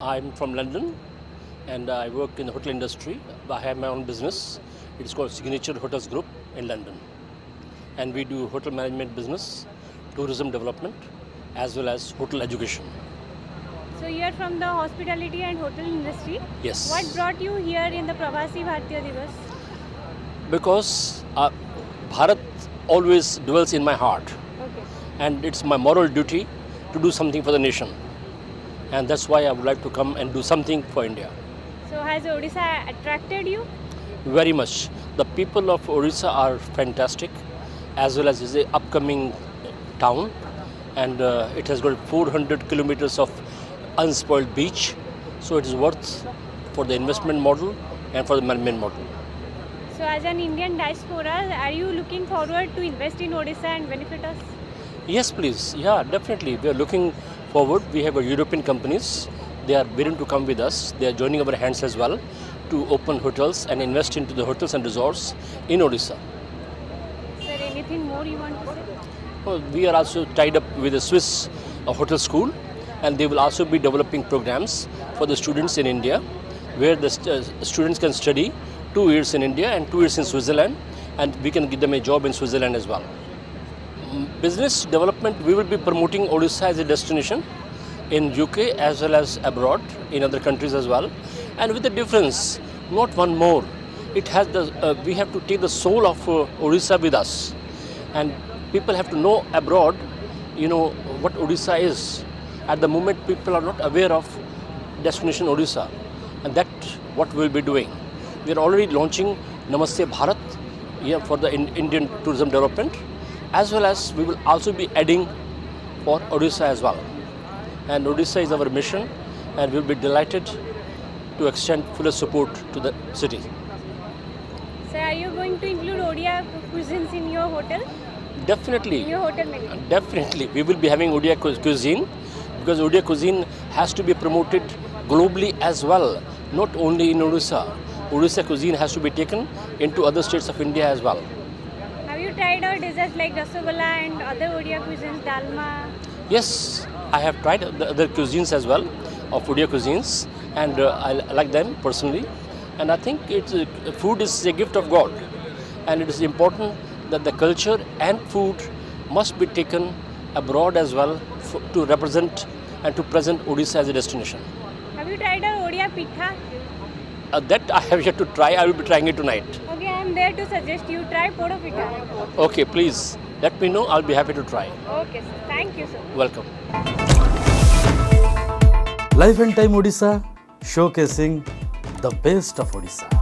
I'm from London and I work in the hotel industry. I have my own business. It's called Signature Hotels Group in London. And we do hotel management business, tourism development, as well as hotel education. So you are from the hospitality and hotel industry. Yes. What brought you here in the Pravasi Bharatiya Divas? Because Bharat always dwells in my heart. Okay. And it's my moral duty to do something for the nation. And that's why I would like to come and do something for India. So has Odisha attracted you? Very much. The people of Odisha are fantastic, as well as is the upcoming town, and it has got 400 kilometers of unspoiled beach, so it is worth for the investment model and for the management model. So as an Indian diaspora, are you looking forward to invest in Odisha and benefit us? Yes, please. Yeah, definitely. We are looking forward. We have European companies. They are willing to come with us. They are joining our hands as well to open hotels and invest into the hotels and resorts in Odisha. Sir, anything more you want to say? Well, we are also tied up with a Swiss hotel school, and they will also be developing programs for the students in India, where the students can study 2 years in India and 2 years in Switzerland, and we can give them a job in Switzerland as well. Business development, we will be promoting Odisha as a destination in UK as well as abroad in other countries as well, and with the difference, not one more. It has the we have to take the soul of Odisha with us, and people have to know abroad, what Odisha is. At the moment, people are not aware of destination Odisha, and that's what we'll be doing. We are already launching Namaste Bharat here for the Indian tourism development, as well as we will also be adding for Odisha as well. And Odisha is our mission, and we'll be delighted to extend full support to the city. Sir, are you going to include Odia cuisines in your hotel? Definitely. In your hotel menu? Definitely. We will be having Odia cuisine, because Odia cuisine has to be promoted globally as well, not only in Odisha. Odisha cuisine has to be taken into other states of India as well. Have you tried our desserts like Rasagolla and other Odia cuisines, Dalma? Yes, I have tried the other cuisines as well of Odia cuisines, and I like them personally. And I think food is a gift of God, and it is important that the culture and food must be taken abroad as well to represent and to present Odisha as a destination. Have you tried our Odia Pitha? That I have yet to try. I will be trying it tonight. Okay, I am there to suggest you try Podo Pitha. Okay, please let me know. I'll be happy to try. Okay, sir. Thank you, sir. Welcome. Life and Time Odisha, showcasing the best of Odisha.